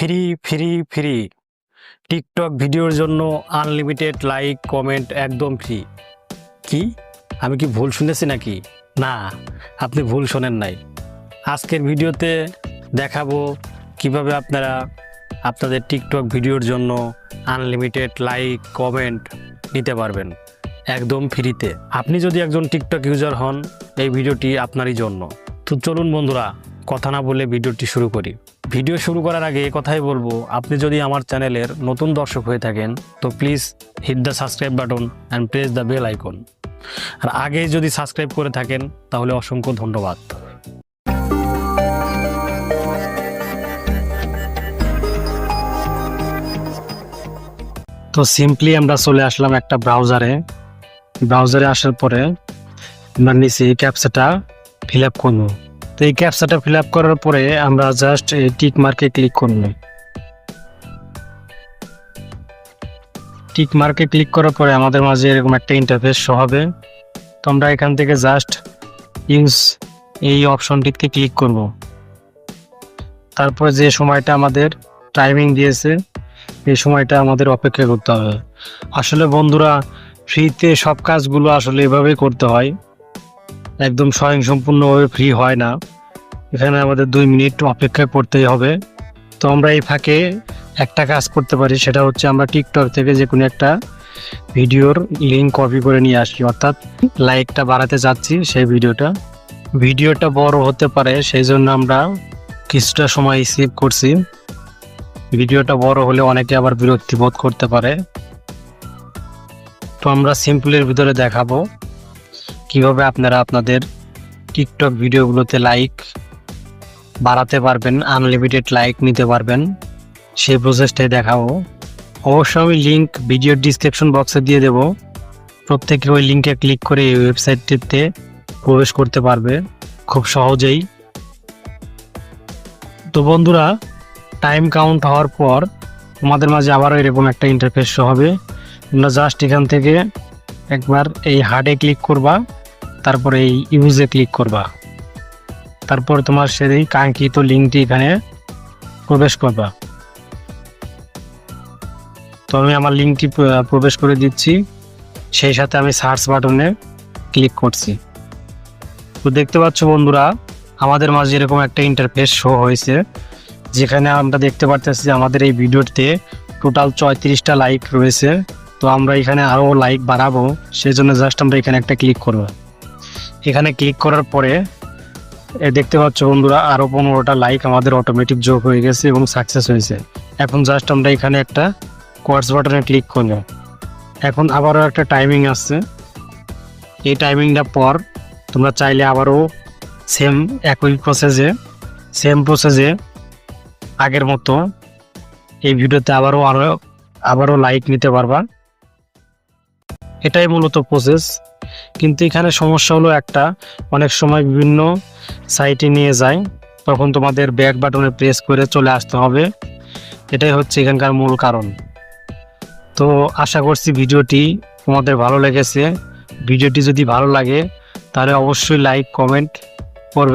Free free free TikTok ভিডিওর জন্য unlimited like comment একদম ফ্রি। কি আমি কি ভুল শুনেছি নাকি? না, আপনি ভুল শোনেন নাই। আজকের ভিডিওতে দেখাবো কিভাবে আপনারা আপনাদের টিকটক ভিডিওর জন্য আনলিমিটেড লাইক কমেন্ট নিতে পারবেন একদম ফ্রিতে। আপনি যদি একজন টিকটক ইউজার হন, এই ভিডিওটি আপনারই জন্য। তো চলুন বন্ধুরা, কথা না বলে ভিডিওটি শুরু করি। ভিডিও শুরু করার আগে কথাই বলবো, আপনি যদি আমার চ্যানেলের নতুন দর্শক হয়ে থাকেন তো please hit the subscribe button and press the bell icon. আর আগেই যদি সাবস্ক্রাইব করে থাকেন তাহলে অসংখ্য ধন্যবাদ। তো সিম্পলি আমরা চলে আসলাম একটা ব্রাউজারে আসার পরে আমরা নিচে এই ক্যাপচাটা ফিল আপ করবো। তো এই ক্যাপচাটা ফিল আপ করার পরে আমরা জাস্ট এই টিক মার্কে ক্লিক করবো। টিক মার্কে ক্লিক করার পরে আমাদের মাঝে এরকম একটা ইন্টারফেস শো হবে। তো আমরা এখান থেকে জাস্ট ইউজ এই অপশনটিতে ক্লিক করব। তারপরে যে সময়টা আমাদের টাইমিং দিয়েছে এই সময়টা আমাদের অপেক্ষা করতে হবে। আসলে বন্ধুরা, ফ্রিতে সব কাজগুলো আসলে এভাবেই করতে হয়, একদম স্বয়ংসম্পূর্ণভাবে ফ্রি হয় না। এখানে আমাদের 2 মিনিট অপেক্ষা করতেই হবে। তো আমরা এই ফাঁকে একটা কাজ করতে পারি, সেটা হচ্ছে আমরা টিকটক থেকে যে কোনো একটা ভিডিওর লিঙ্ক কপি করে নিয়ে আসি, অর্থাৎ লাইকটা বাড়াতে যাচ্ছি সেই ভিডিওটা বড় হতে পারে, সেই জন্য আমরা কিছুটা সময় স্কিপ করছি। ভিডিওটা বড় হলে অনেকে আবার বিরক্তি বোধ করতে পারে। তো আমরা সিম্পলের ভিতরে দেখাবো কিভাবে আপনারা আপনাদের টিকটক ভিডিওগুলোতে লাইক বাড়াতে পারবেন, আনলিমিটেড লাইক নিতে পারবেন, সেই প্রসেসটাই দেখাবো। অবশ্যই আমি লিঙ্ক ভিডিওর ডিসক্রিপশন বক্সে দিয়ে দেব, প্রত্যেকে ওই লিঙ্কে ক্লিক করে এই ওয়েবসাইটটিতে প্রবেশ করতে পারবে খুব সহজেই। তো বন্ধুরা, টাইম কাউন্ট হওয়ার পর তোমাদের মাঝে আবারও এরকম একটা ইন্টারফেস শো হবে। তোমরা জাস্ট এখান থেকে একবার এই হার্ডে ক্লিক করবা, তারপরে এই ইউজে ক্লিক করবা, তারপর তোমার সেই কাঙ্ক্ষিত লিঙ্কটি এখানে প্রবেশ করবা। তো আমি আমার লিঙ্কটি প্রবেশ করে দিচ্ছি, সেই সাথে আমি সার্চ বাটনে ক্লিক করছি। তো দেখতে পাচ্ছ বন্ধুরা, আমাদের মাঝে এরকম একটা ইন্টারফেস শো হয়েছে, যেখানে আমরা দেখতে পারতেছি আমাদের এই ভিডিওতে টোটাল 34টা লাইক রয়েছে। তো আমরা এখানে আরও লাইক বাড়াবো, সেই জন্য জাস্ট আমরা এখানে একটা ক্লিক করব। এখানে ক্লিক করার পরে দেখতে পাচ্ছ বন্ধুরা, আরও 15টা লাইক আমাদের অটোমেটিক যোগ হয়ে গেছে এবং সাকসেস হয়েছে। এখন জাস্ট আমরা এখানে একটা কোয়ার্টস বাটনে ক্লিক করব। এখন আবারও একটা টাইমিং আসছে, এই টাইমিংটা পর তোমরা চাইলে আবারও একই প্রসেসে আগের মতো এই ভিডিওতে আবারও লাইক নিতে পারবা। এটাই মূলত প্রসেস। কিন্তু এখানে সমস্যা হলো একটা, অনেক সময় বিভিন্ন সাইটে নিয়ে যায়, তখন তোমাদের ব্যাক বাটনে প্রেস করে চলে আসতে হবে। এটাই হচ্ছে এখানকার মূল কারণ। তো আশা করছি ভিডিওটি তোমাদের ভালো লেগেছে। ভিডিওটি যদি ভালো লাগে তাহলে অবশ্যই লাইক কমেন্ট করবে।